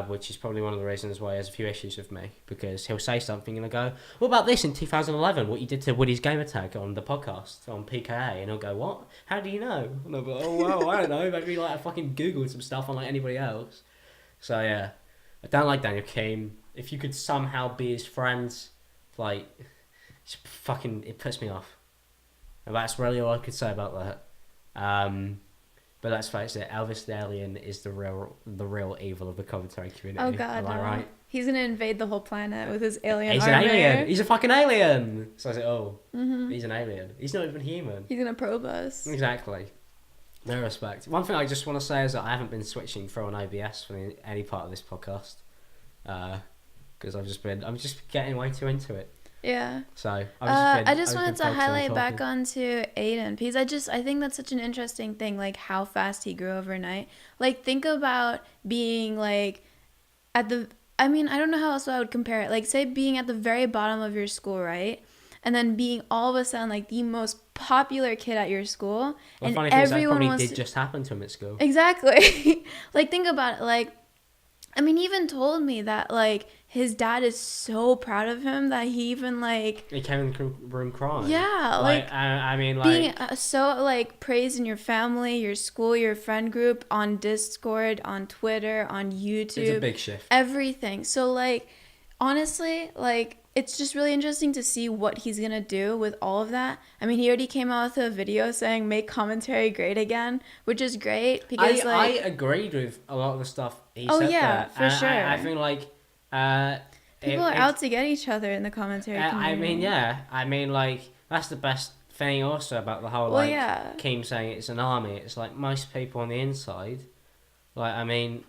B: Which is probably one of the reasons why he has a few issues with me. Because he'll say something and I go, "What about this in 2011? What you did to Woody's gamer tag on the podcast, on PKA?" And he'll go, "What? How do you know?" And I'll go, "Oh, well, I don't know. Maybe like I fucking Googled some stuff unlike anybody else." So, yeah. I don't like Daniel Keem. If you could somehow be his friends, like, it puts me off. And that's really all I could say about that. But let's face it, Elvis the Alien is the real evil of the commentary community.
A: Oh God,
B: Am I
A: no.
B: right?
A: He's gonna invade the whole planet with his alien
B: He's
A: army.
B: an alien. He's a fucking alien. So I said,
A: Mm-hmm.
B: he's an alien. He's not even human.
A: He's gonna probe us.
B: Exactly. No respect. One thing I just want to say is that I haven't been switching through on OBS for any part of this podcast, because I'm just getting way too into it.
A: Yeah.
B: So
A: I just wanted to highlight back onto Aiden because I think that's such an interesting thing, like how fast he grew overnight. Like think about being like I don't know how else I would compare it. Like say being at the very bottom of your school, right? and then being all of a sudden like the most popular kid at your school,
B: Well,
A: and
B: funny thing is that
A: everyone
B: probably
A: wants
B: did
A: to...
B: just happen to him at school.
A: Exactly. Like, think about it. Like, I mean, he even told me that, like, his dad is so proud of him that he even, like...
B: He came in the room crying.
A: Yeah,
B: like I mean, like...
A: Being so, like, praised in your family, your school, your friend group, on Discord, on Twitter, on YouTube.
B: It's a big shift.
A: Everything. So, like, honestly, like... It's just really interesting to see what he's going to do with all of that. I mean, he already came out with a video saying, make commentary great again, which is great because,
B: I agreed with a lot of the stuff he said.
A: Oh, yeah,
B: there.
A: for
B: And
A: sure.
B: I think, like...
A: people are out to get each other in the commentary community.
B: I mean, yeah. I mean, like, that's the best thing also about the whole, Keem saying it's an army. It's like, most people on the inside, like, I mean,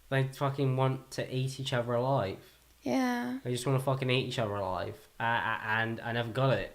B: they fucking want to eat each other alive.
A: Yeah.
B: They just want to fucking eat each other alive. And I never got it.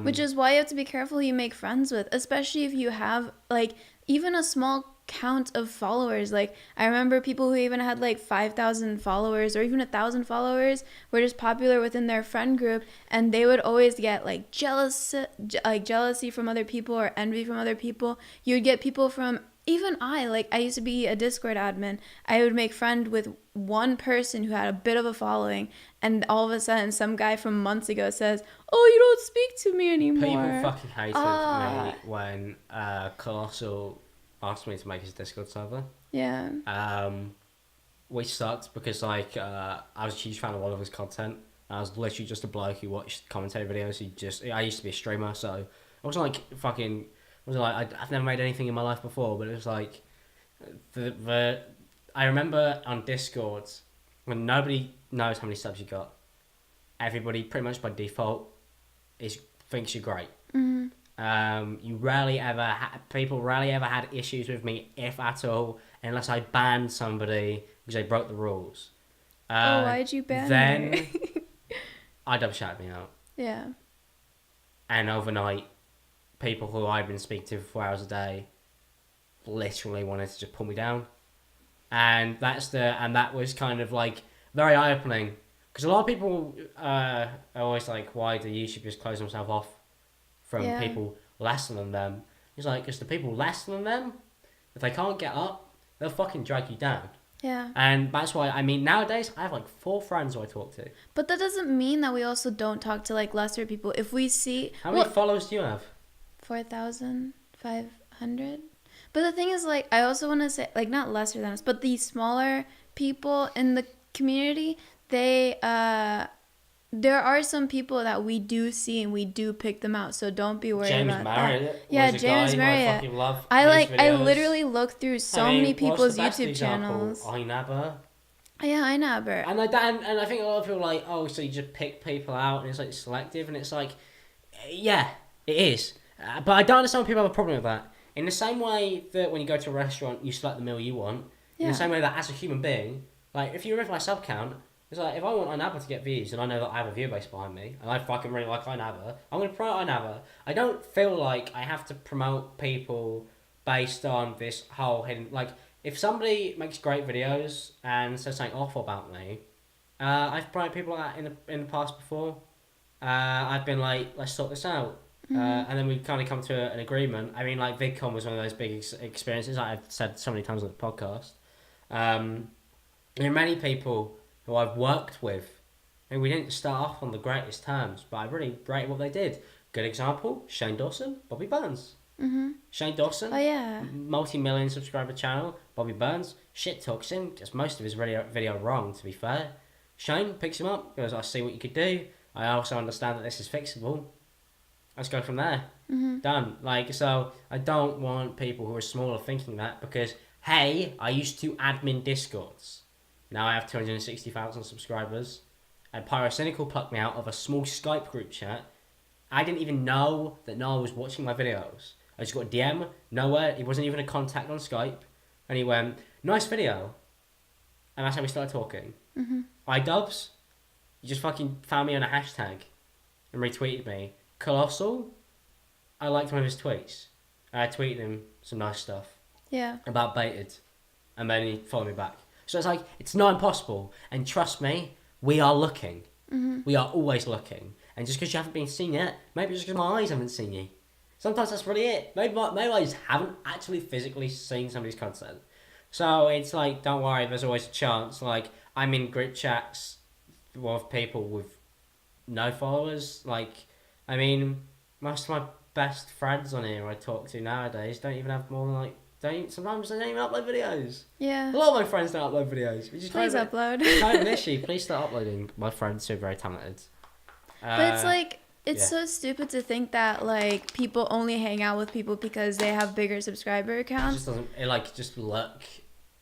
A: Which is why you have to be careful who you make friends with, especially if you have, like, even a small count of followers. Like, I remember people who even had, like, 5,000 followers or even 1,000 followers were just popular within their friend group, and they would always get, like, jealousy from other people or envy from other people. You would get people from... Even I used to be a Discord admin. I would make friend with one person who had a bit of a following, and all of a sudden some guy from months ago says, oh, you don't speak to me anymore.
B: People fucking hated me when Colossal asked me to make his Discord server.
A: Yeah.
B: Which sucked because, like, I was a huge fan of all of his content. I was literally just a bloke who watched commentary videos. I used to be a streamer, so I wasn't like fucking... I've never made anything in my life before, but it was like I remember on Discord when nobody knows how many subs you got, everybody pretty much by default thinks you're great.
A: Mm-hmm.
B: People rarely ever had issues with me, if at all, unless I banned somebody because they broke the rules.
A: Why'd you ban
B: then
A: me?
B: IW shouted me out.
A: Yeah.
B: And overnight, people who I've been speaking to for 4 hours a day literally wanted to just pull me down. And that was kind of like very eye-opening. Because a lot of people are always like, why do YouTubers close themselves off from people lesser than them? It's like, because the people less than them, if they can't get up, they'll fucking drag you down.
A: Yeah.
B: And that's why, I mean, nowadays, I have like 4 friends who I talk to.
A: But that doesn't mean that we also don't talk to, like, lesser people. If we see...
B: How many followers do you have?
A: 4,500. But the thing is, like, I also want to say, like, not lesser than us, but the smaller people in the community, they there are some people that we do see and we do pick them out, so don't be worried about that. Yeah, James Marriott. I literally look through so many people's YouTube channels.
B: Inaba.
A: Yeah, Inaba.
B: And I think a lot of people are like, oh, so you just pick people out and it's like selective, and it's like, yeah, it is. But I don't understand when people have a problem with that. In the same way that when you go to a restaurant, you select the meal you want. Yeah. In the same way that as a human being, like, if you remove my sub count, it's like, if I want Inaba to get views and I know that I have a viewer base behind me, and I fucking really like Inaba, I'm going to promote Inaba. I don't feel like I have to promote people based on this whole hidden... Like, if somebody makes great videos and says something awful about me, I've promoted people like that in the past before. I've been like, let's sort this out. And then we kind of come to an agreement. I mean, like, VidCon was one of those big experiences, like I've said so many times on the podcast. There are many people who I've worked with, and we didn't start off on the greatest terms, but I really rate what they did. Good example, Shane Dawson, Bobby Burns.
A: Mm-hmm.
B: Shane Dawson,
A: oh yeah,
B: multi-million subscriber channel. Bobby Burns, shit talks him, gets most of his video wrong, to be fair. Shane picks him up, goes, I see what you could do. I also understand that this is fixable. Let's go from there.
A: Mm-hmm.
B: Done. Like, so I don't want people who are smaller thinking that, because, hey, I used to admin Discords. Now I have 260,000 subscribers. And Pyro Cynical plucked me out of a small Skype group chat. I didn't even know that Noah was watching my videos. I just got a DM, nowhere, he wasn't even a contact on Skype. And he went, nice video. And that's how we started talking.
A: Mm-hmm.
B: iDubbbz, you just fucking found me on a hashtag and retweeted me. Colossal, I liked one of his tweets. I tweeted him some nice stuff.
A: Yeah.
B: About Baited. And then he followed me back. So it's like, it's not impossible. And trust me, we are looking.
A: Mm-hmm.
B: We are always looking. And just because you haven't been seen yet, maybe just because my eyes haven't seen you. Sometimes that's really it. Maybe I just haven't actually physically seen somebody's content. So it's like, don't worry, there's always a chance. Like, I'm in group chats with people with no followers. Like, I mean, most of my best friends on here I talk to nowadays don't even have more than like, sometimes they don't even upload videos.
A: Yeah.
B: A lot of my friends don't upload videos. Which is
A: Please
B: kind
A: upload.
B: of an issue. Please start uploading. My friends who are very talented.
A: But it's like, it's
B: yeah.
A: so stupid to think that like people only hang out with people because they have bigger subscriber
B: It
A: accounts.
B: just doesn't. It like just look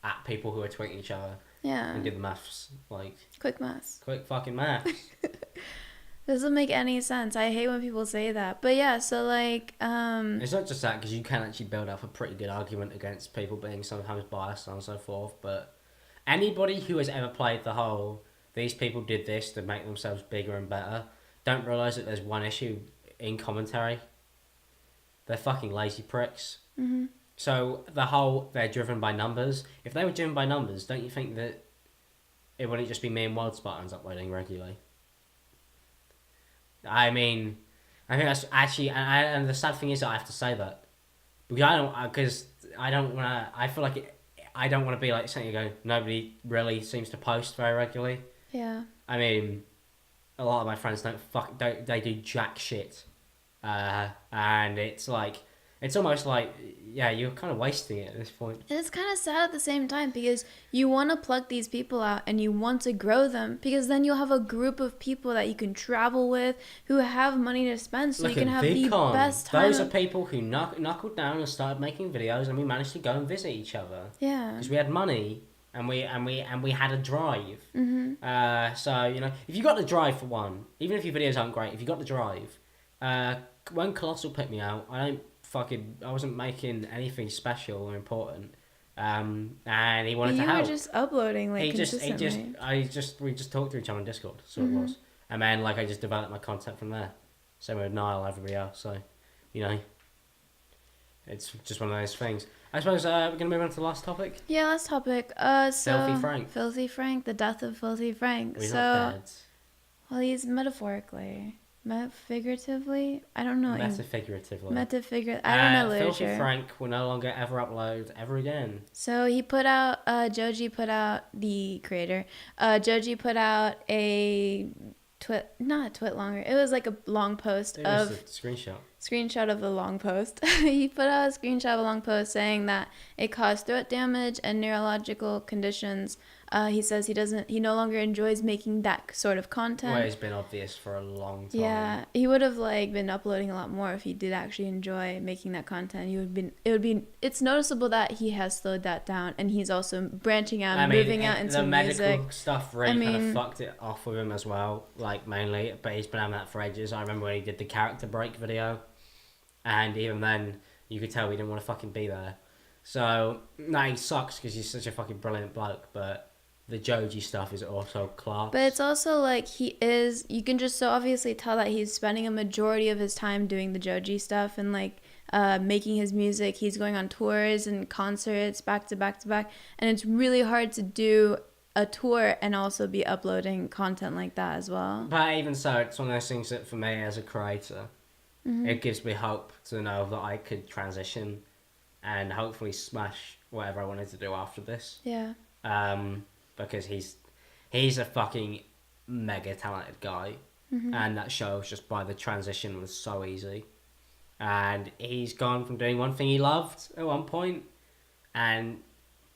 B: at people who are tweeting each other
A: Yeah.
B: and do the maths. Like
A: Quick maths.
B: quick fucking maths.
A: Doesn't make any sense. I hate when people say that. But yeah, so like,
B: It's not just that, because you can actually build up a pretty good argument against people being sometimes biased and so forth. But anybody who has ever played the whole these people did this to make themselves bigger and better don't realise that there's one issue in commentary. They're fucking lazy pricks.
A: mm-hmm.
B: So the whole they're driven by numbers. If they were driven by numbers, don't you think that it wouldn't just be me and Wild Spartans uploading regularly? I mean, I think that's actually, and the sad thing is that I have to say that because I don't want to. I feel like I don't want to be like saying you go. Nobody really seems to post very regularly.
A: Yeah.
B: I mean, a lot of my friends don't they do jack shit, and it's like it's almost like you're kind of wasting it at this point.
A: And it's kind of sad at the same time because you want to plug these people out and you want to grow them because then you'll have a group of people that you can travel with who have money to spend so
B: Look
A: you can
B: at
A: have the
B: VidCon.
A: best time.
B: Those are people who knuckled down and started making videos, and we managed to go and visit each other.
A: Yeah.
B: Because we had money and we had a drive.
A: Mm-hmm.
B: So you know, if you got the drive for one, even if your videos aren't great, if you got the drive, when Colossal picked me out, I wasn't making anything special or important. And he wanted to help.
A: You were just uploading like
B: we
A: consistently.
B: just talked to each other on Discord, so it was. And then like I just developed my content from there. Same with Niall, everybody else. So, you know, it's just one of those things. I suppose we're gonna move on to the last topic.
A: Yeah, last topic. Filthy Frank, the death of Filthy Frank.
B: He's not dead.
A: Well, he's metaphorically. Figuratively? I don't know.
B: Metafiguratively.
A: I don't know literature.
B: Filthy Frank will no longer ever upload ever again.
A: So he put out, Joji put out, the creator, Joji put out not a twit longer, it was like a long post
B: It was a screenshot
A: of a long post. He put out a screenshot of a long post saying that it caused throat damage and neurological conditions. He says he no longer enjoys making that sort of content.
B: Well, it's been obvious for a long time.
A: Yeah, he would have like been uploading a lot more if he did actually enjoy making that content. It's noticeable that he has slowed that down, and he's also branching out, moving out into
B: the medical
A: music.
B: stuff really kind of fucked it off with him as well, like mainly. But he's been having that for ages. I remember when he did the character break video, and even then you could tell he didn't want to fucking be there. So he sucks because he's such a fucking brilliant bloke, but. The Joji stuff is also class.
A: But it's also like you can just so obviously tell that he's spending a majority of his time doing the Joji stuff and like making his music. He's going on tours and concerts back to back to back. And it's really hard to do a tour and also be uploading content like that as well.
B: But even so, it's one of those things that for me as a creator, it gives me hope to know that I could transition and hopefully smash whatever I wanted to do after this.
A: Yeah.
B: Because he's a fucking mega talented guy, and that shows just by the transition was so easy, and he's gone from doing one thing he loved at one point, and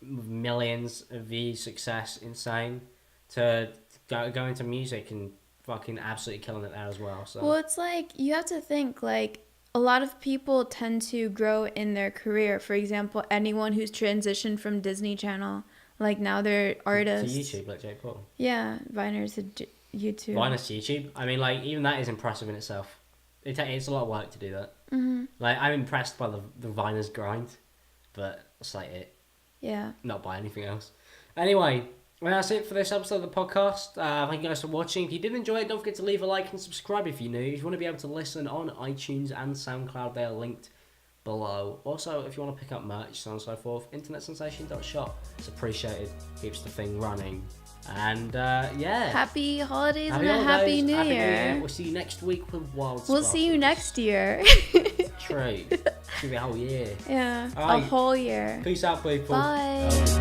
B: millions of views, success, insane, to go into music and fucking absolutely killing it there as well. So
A: well, it's like you have to think like. A lot of people tend to grow in their career. For example, anyone who's transitioned from Disney Channel, like now they're artists.
B: To YouTube, like Jake Paul.
A: Yeah, Viners to YouTube.
B: Viners to YouTube. I mean, like, even that is impressive in itself. It's a lot of work to do that.
A: Mm-hmm.
B: Like, I'm impressed by the Viners grind, but that's like it.
A: Yeah.
B: Not by anything else. Anyway, well, that's it for this episode of the podcast. Thank you guys for watching. If you did enjoy it, don't forget to leave a like and subscribe if you're new. If you want to be able to listen on iTunes and SoundCloud, they are linked below. Also, if you want to pick up merch, so on and so forth, internetsensation.shop. It's appreciated. Keeps the thing running. And yeah.
A: Happy holidays
B: Happy
A: and a
B: holidays,
A: happy New Year.
B: We'll see you next week with Wild
A: We'll see you
B: Sparkles.
A: next year.
B: True. Should be a whole year.
A: Yeah,
B: All right.
A: a whole year.
B: Peace out, people.
A: Bye.
B: Okay.